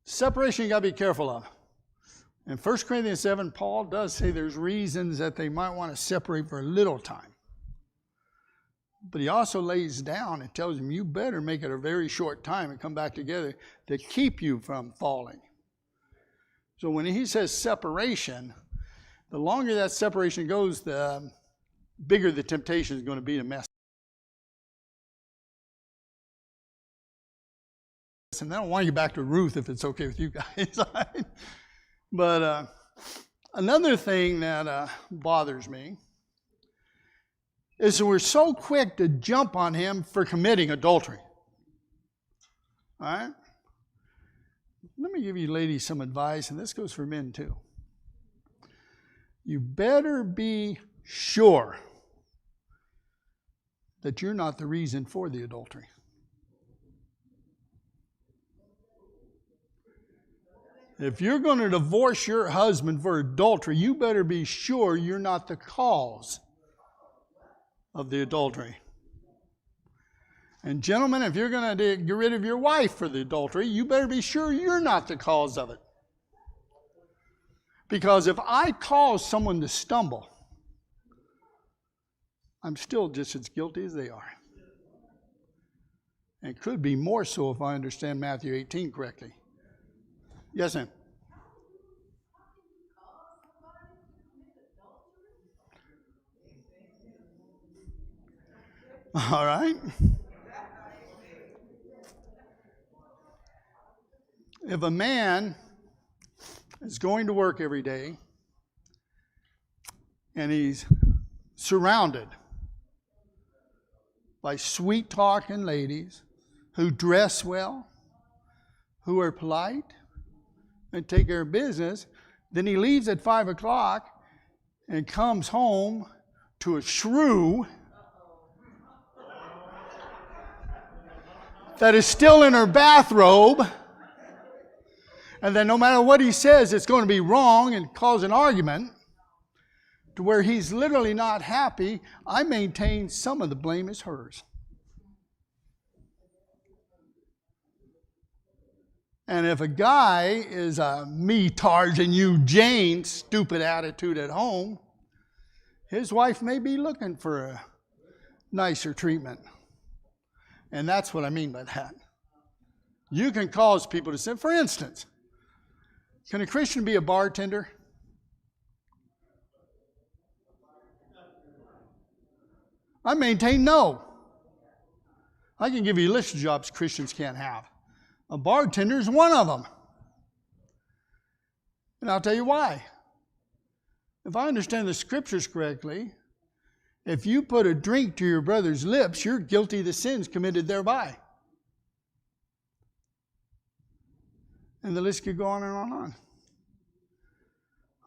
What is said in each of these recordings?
Separation you got to be careful of. In 1 Corinthians 7, Paul does say there's reasons that they might want to separate for a little time. But he also lays down and tells them, you better make it a very short time and come back together to keep you from falling. So when he says separation, the longer that separation goes, the bigger the temptation is going to be to mess. And I don't want to get back to Ruth if it's okay with you guys. But another thing that bothers me is that we're so quick to jump on him for committing adultery. All right? Let me give you ladies some advice, and this goes for men too. You better be sure that you're not the reason for the adultery. If you're going to divorce your husband for adultery, you better be sure you're not the cause of the adultery. And gentlemen, if you're going to get rid of your wife for the adultery, you better be sure you're not the cause of it. Because if I cause someone to stumble, I'm still just as guilty as they are. And could be more so if I understand Matthew 18 correctly. Yes, ma'am. All right. If a man is going to work every day and he's surrounded by sweet-talking ladies who dress well, who are polite, and take care of business, then he leaves at 5 o'clock and comes home to a shrew that is still in her bathrobe, and then no matter what he says, it's going to be wrong and cause an argument to where he's literally not happy. I maintain some of the blame is hers. And if a guy is a me Tarzan, you Jane stupid attitude at home, his wife may be looking for a nicer treatment. And that's what I mean by that. You can cause people to sin. For instance, can a Christian be a bartender? I maintain no. I can give you a list of jobs Christians can't have. A bartender is one of them. And I'll tell you why. If I understand the scriptures correctly, if you put a drink to your brother's lips, you're guilty of the sins committed thereby. And the list could go on and on and on.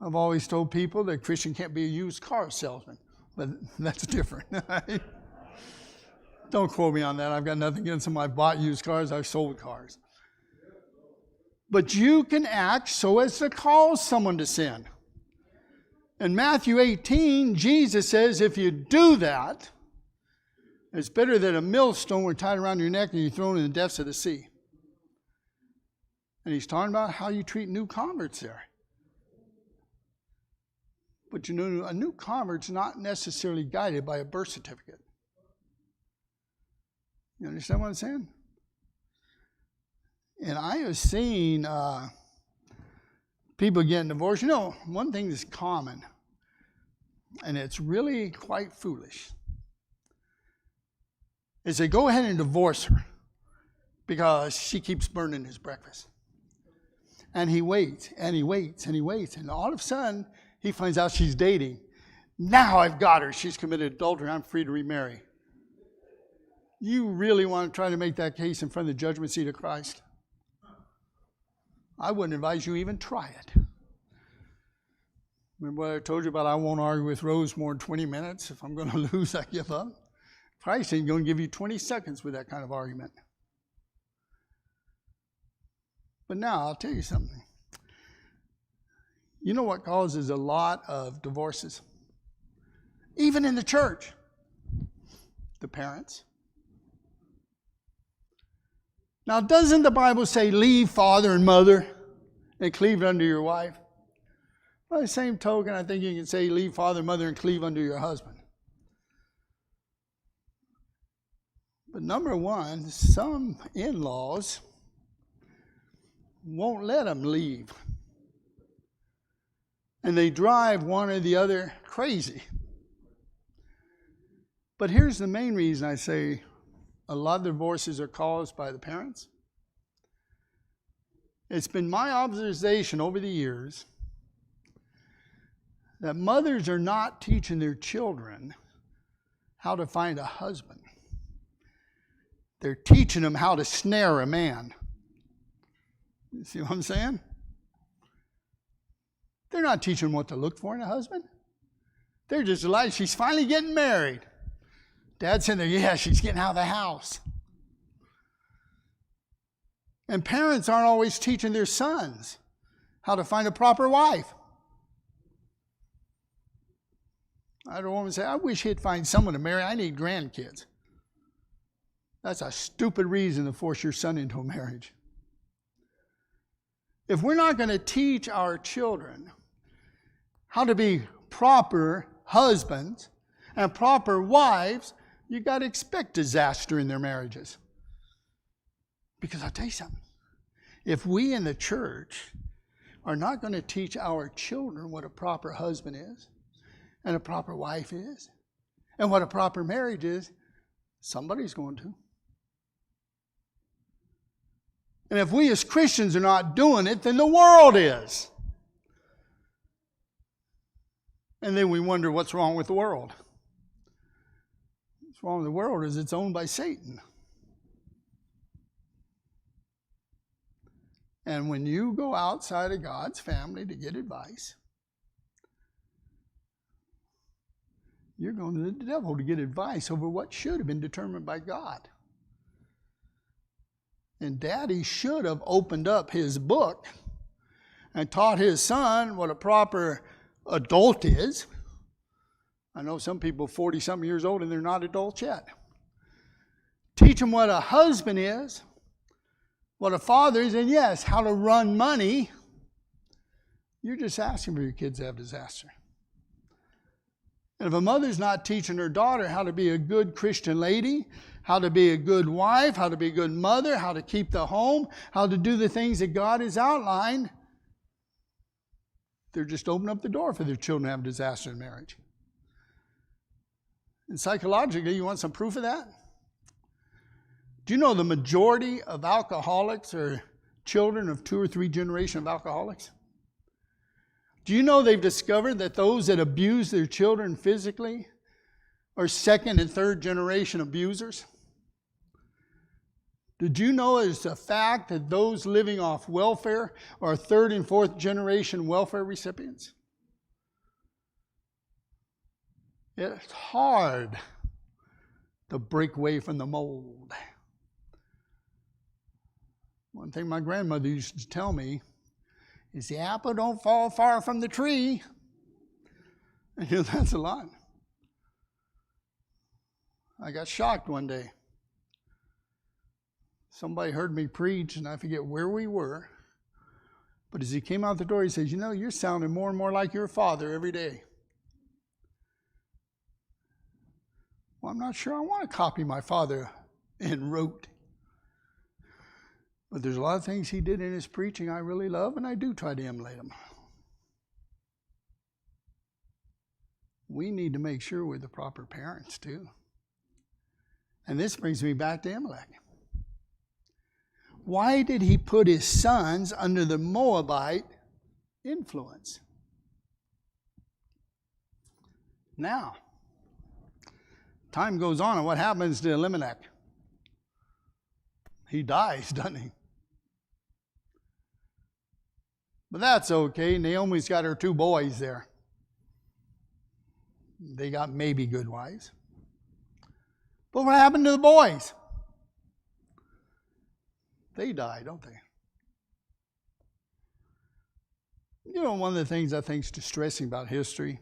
I've always told people that a Christian can't be a used car salesman, but that's different. Don't quote me on that. I've got nothing against them. I've bought used cars. I've sold cars. But you can act so as to cause someone to sin. In Matthew 18, Jesus says if you do that, it's better that a millstone were tied around your neck and you're thrown in the depths of the sea. And he's talking about how you treat new converts there. But you know, a new convert's not necessarily guided by a birth certificate. You understand what I'm saying? And I have seen people getting divorced. You know, one thing that's common, and it's really quite foolish, is they go ahead and divorce her because she keeps burning his breakfast. And he waits, and he waits, and he waits. And all of a sudden, he finds out she's dating. Now I've got her. She's committed adultery. I'm free to remarry. You really want to try to make that case in front of the judgment seat of Christ? I wouldn't advise you even try it. Remember what I told you about I won't argue with Rose more than 20 minutes. If I'm going to lose, I give up. Christ ain't going to give you 20 seconds with that kind of argument. But now, I'll tell you something. You know what causes a lot of divorces? Even in the church. The parents. Now, doesn't the Bible say, leave father and mother and cleave unto your wife? By the same token, I think you can say, leave father and mother and cleave unto your husband. But number one, some in-laws won't let them leave. And they drive one or the other crazy. But here's the main reason I say a lot of divorces are caused by the parents. It's been my observation over the years that mothers are not teaching their children how to find a husband. They're teaching them how to snare a man. You see what I'm saying? They're not teaching them what to look for in a husband. They're just like, she's finally getting married. Dad's sitting there, yeah, she's getting out of the house. And parents aren't always teaching their sons how to find a proper wife. I had a woman say, I wish he'd find someone to marry. I need grandkids. That's a stupid reason to force your son into a marriage. If we're not going to teach our children how to be proper husbands and proper wives, you've got to expect disaster in their marriages. Because I'll tell you something. If we in the church are not going to teach our children what a proper husband is, and a proper wife is, and what a proper marriage is, somebody's going to. And if we as Christians are not doing it, then the world is. And then we wonder what's wrong with the world. What's wrong with the world is it's owned by Satan. And when you go outside of God's family to get advice, you're going to the devil to get advice over what should have been determined by God. And Daddy should have opened up his book and taught his son what a proper adult is. I know some people 40-something years old and they're not adults yet. Teach them what a husband is, what a father is, and yes, how to run money. You're just asking for your kids to have disaster. And if a mother's not teaching her daughter how to be a good Christian lady, how to be a good wife, how to be a good mother, how to keep the home, how to do the things that God has outlined, they're just opening up the door for their children to have disaster in marriage. And psychologically, you want some proof of that? Do you know the majority of alcoholics are children of 2 or 3 generations of alcoholics? Do you know they've discovered that those that abuse their children physically are 2nd and 3rd generation abusers? Did you know it's a fact that those living off welfare are 3rd and 4th generation welfare recipients? It's hard to break away from the mold. One thing my grandmother used to tell me is the apple don't fall far from the tree. And that's a lot. I got shocked one day. Somebody heard me preach, and I forget where we were. But as he came out the door, he says, you're sounding more and more like your father every day. Well, I'm not sure I want to copy my father en route. But there's a lot of things he did in his preaching I really love, and I do try to emulate them. We need to make sure we're the proper parents, too. And this brings me back to Amalek. Why did he put his sons under the Moabite influence? Now, time goes on, and what happens to Elimelech? He dies, doesn't he? But that's okay. Naomi's got her 2 boys there. They got maybe good wives. But what happened to the boys? They die, don't they? One of the things I think is distressing about history,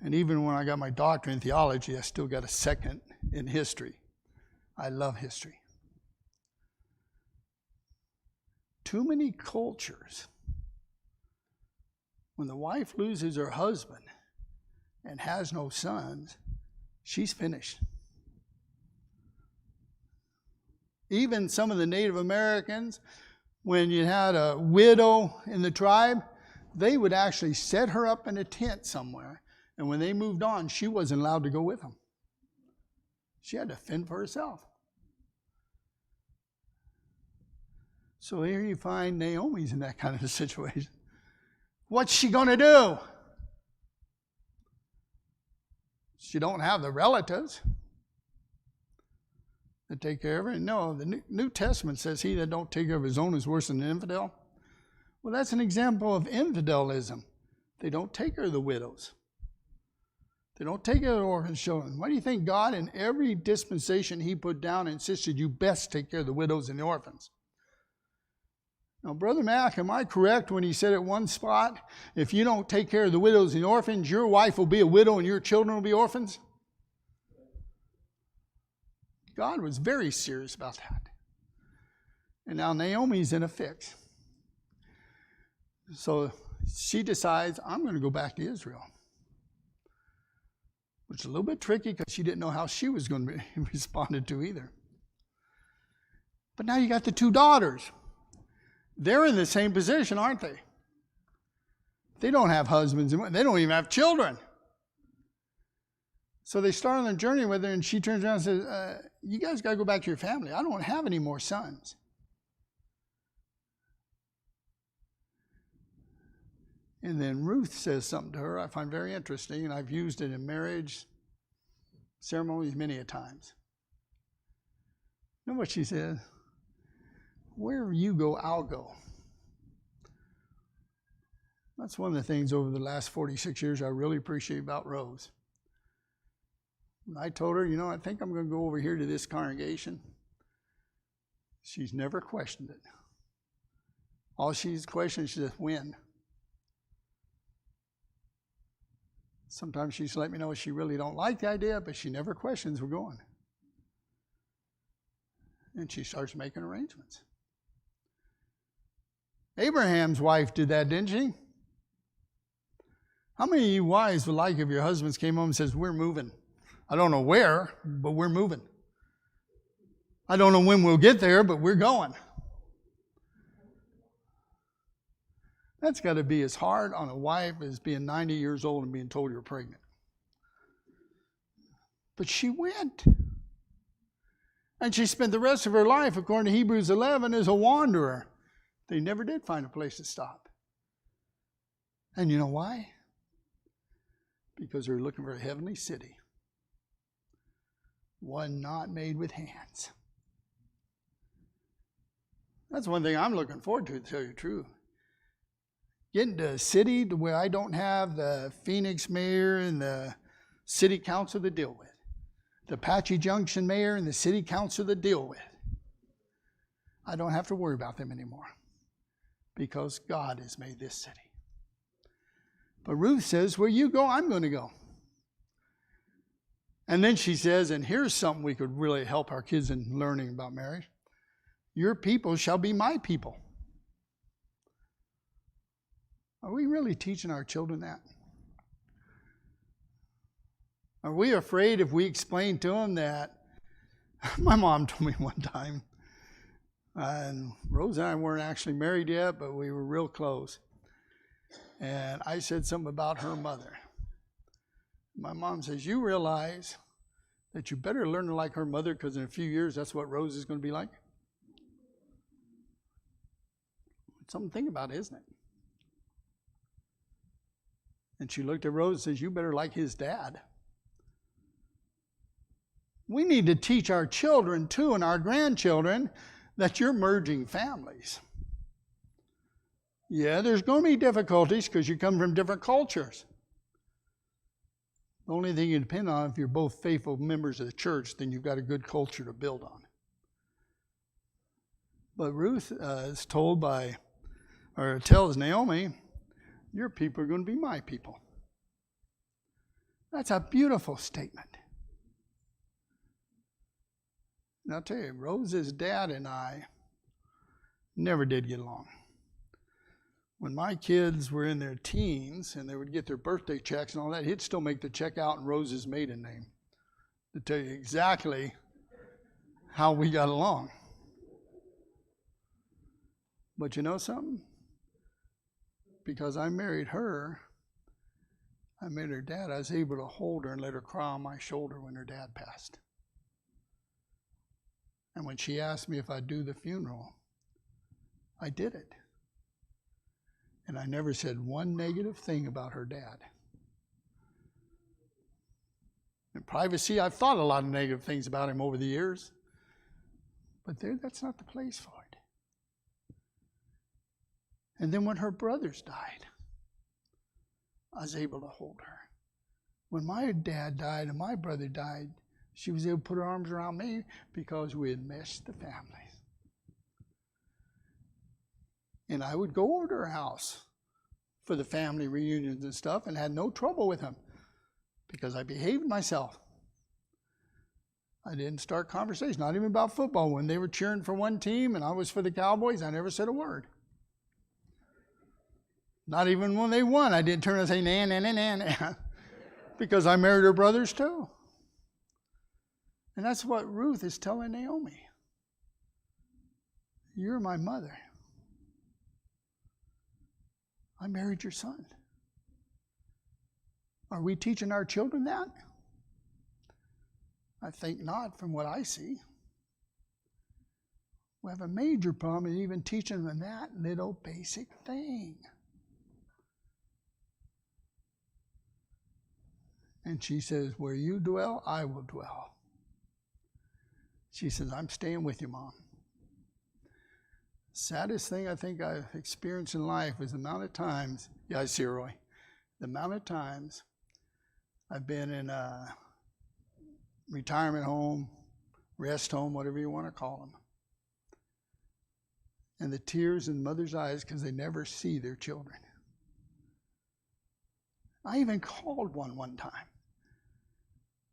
and even when I got my doctorate in theology, I still got a second in history. I love history. Too many cultures, when the wife loses her husband and has no sons, she's finished. Even some of the Native Americans, when you had a widow in the tribe, they would actually set her up in a tent somewhere. And when they moved on, she wasn't allowed to go with them. She had to fend for herself. So here you find Naomi's in that kind of a situation. What's she going to do? She don't have the relatives to take care of her. No, the New Testament says he that don't take care of his own is worse than an infidel. Well, that's an example of infidelism. They don't take care of the widows. They don't take care of the orphan children. Why do you think God, in every dispensation he put down, insisted you best take care of the widows and the orphans? Now, Brother Mac, am I correct when he said at one spot, if you don't take care of the widows and the orphans, your wife will be a widow and your children will be orphans? God was very serious about that. And now Naomi's in a fix. So she decides, I'm going to go back to Israel. Which is a little bit tricky because she didn't know how she was going to be responded to either. But now you got the two daughters. They're in the same position, aren't they? They don't have husbands. They don't even have children. So they start on their journey with her, and she turns around and says, you guys got to go back to your family. I don't have any more sons. And then Ruth says something to her I find very interesting, and I've used it in marriage ceremonies many a times. You know what she says? Where you go, I'll go. That's one of the things over the last 46 years I really appreciate about Rose. And I told her, I think I'm going to go over here to this congregation. She's never questioned it. All she's questioned, she says, when? Sometimes she's let me know she really don't like the idea, but she never questions we're going. And she starts making arrangements. Abraham's wife did that, didn't she? How many of you wives would like if your husbands came home and says, we're moving? I don't know where, but we're moving. I don't know when we'll get there, but we're going. That's got to be as hard on a wife as being 90 years old and being told you're pregnant. But she went. And she spent the rest of her life, according to Hebrews 11, as a wanderer. They never did find a place to stop. And you know why? Because they're looking for a heavenly city. One not made with hands. That's one thing I'm looking forward to tell you the truth. Getting to a city to where I don't have the Phoenix mayor and the city council to deal with. The Apache Junction mayor and the city council to deal with. I don't have to worry about them anymore. Because God has made this city. But Ruth says, where you go, I'm going to go. And then she says, and here's something we could really help our kids in learning about marriage. Your people shall be my people. Are we really teaching our children that? Are we afraid if we explain to them that? My mom told me one time, and Rose and I weren't actually married yet, but we were real close. And I said something about her mother. My mom says, you realize that you better learn to like her mother because in a few years that's what Rose is going to be like? It's something to think about, isn't it? And she looked at Rose and says, you better like his dad. We need to teach our children too and our grandchildren that you're merging families. Yeah, there's going to be difficulties because you come from different cultures. The only thing you depend on, if you're both faithful members of the church, then you've got a good culture to build on. But Ruth is told tells Naomi, your people are going to be my people. That's a beautiful statement. And I'll tell you, Rose's dad and I never did get along. When my kids were in their teens and they would get their birthday checks and all that, he'd still make the check out in Rose's maiden name to tell you exactly how we got along. But you know something? Because I married her, I married her dad, I was able to hold her and let her cry on my shoulder when her dad passed. And when she asked me if I'd do the funeral, I did it. And I never said one negative thing about her dad. In privacy, I've thought a lot of negative things about him over the years. But that's not the place for it. And then when her brothers died, I was able to hold her. When my dad died and my brother died, she was able to put her arms around me because we had meshed the families. And I would go over to her house for the family reunions and stuff and had no trouble with them because I behaved myself. I didn't start conversation, not even about football. When they were cheering for one team and I was for the Cowboys, I never said a word. Not even when they won, I didn't turn and say, nah, nah, nah, nah, nah, because I married her brothers too. And that's what Ruth is telling Naomi. You're my mother. I married your son. Are we teaching our children that? I think not from what I see. We have a major problem in even teaching them that little basic thing. And she says, where you dwell, I will dwell. She says, I'm staying with you, Mom. Saddest thing I think I've experienced in life is the amount of times, yeah, I see her, Roy, the amount of times I've been in a retirement home, rest home, whatever you want to call them. And the tears in mother's eyes because they never see their children. I even called one time.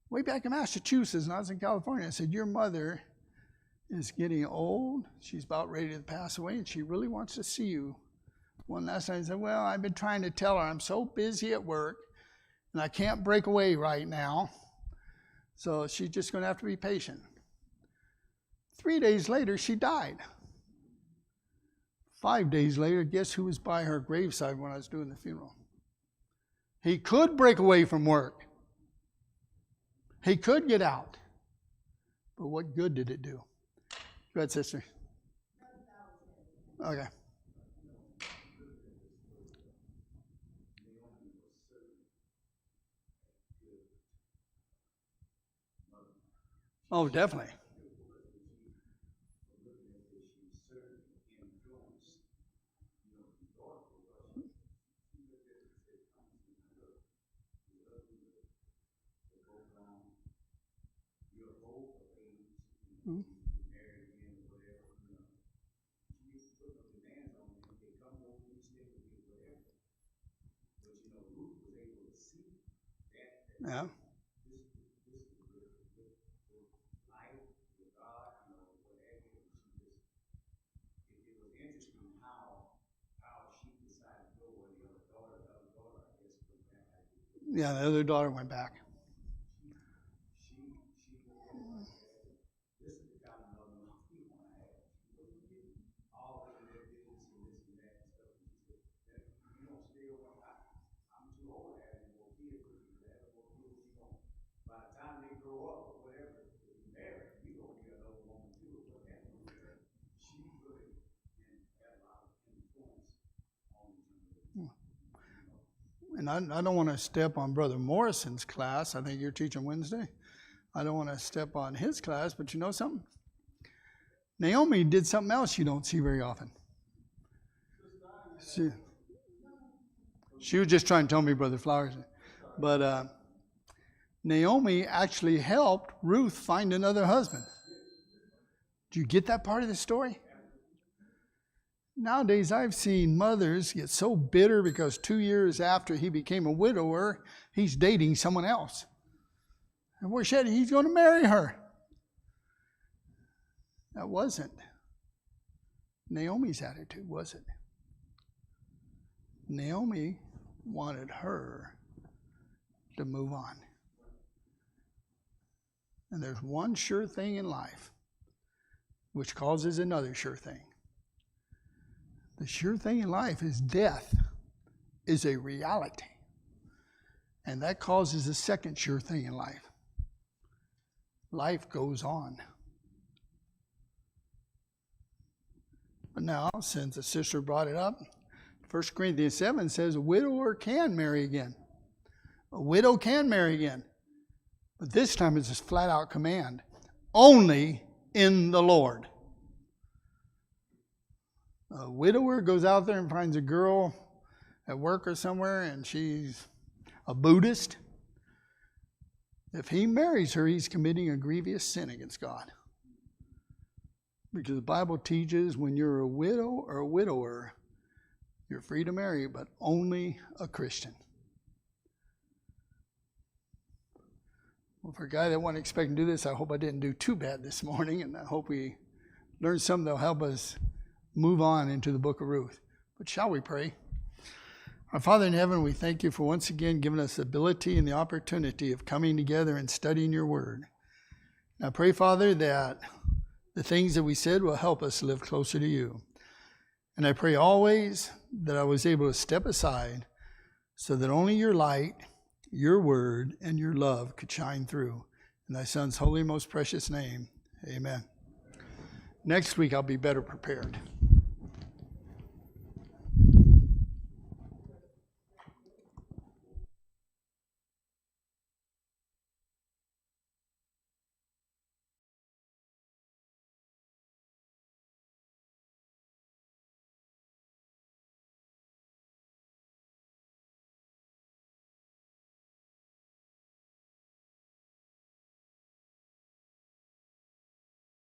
Way back in Massachusetts, and I was in California, I said, your mother is getting old. She's about ready to pass away, and she really wants to see you. One last time I said, well, I've been trying to tell her I'm so busy at work, and I can't break away right now. So she's just going to have to be patient. 3 days later, she died. 5 days later, guess who was by her graveside when I was doing the funeral? He could break away from work. He could get out. But what good did it do? Go ahead, sister. Okay. Oh, definitely. Yeah. Yeah, the other daughter went back. And I don't want to step on Brother Morrison's class. I think you're teaching Wednesday. I don't want to step on his class, but you know something? Naomi did something else you don't see very often. She was just trying to tell me, Brother Flowers. But Naomi actually helped Ruth find another husband. Do you get that part of the story? Nowadays, I've seen mothers get so bitter because 2 years after he became a widower, he's dating someone else. And he's going to marry her. That wasn't Naomi's attitude, was it? Naomi wanted her to move on. And there's one sure thing in life which causes another sure thing. The sure thing in life is death is a reality. And that causes a second sure thing in life. Life goes on. But now, since the sister brought it up, 1 Corinthians 7 says a widower can marry again. A widow can marry again. But this time it's a flat out command. Only in the Lord. A widower goes out there and finds a girl at work or somewhere and she's a Buddhist. If he marries her, he's committing a grievous sin against God. Because the Bible teaches when you're a widow or a widower, you're free to marry, but only a Christian. Well, for a guy that wasn't expecting to do this, I hope I didn't do too bad this morning, and I hope we learned something that will help us move on into the book of Ruth. But shall we pray? Our Father in heaven, we thank you for once again giving us the ability and the opportunity of coming together and studying your word. And I pray, Father, that the things that we said will help us live closer to you. And I pray always that I was able to step aside so that only your light, your word, and your love could shine through. In thy Son's holy, most precious name, amen. Next week, I'll be better prepared.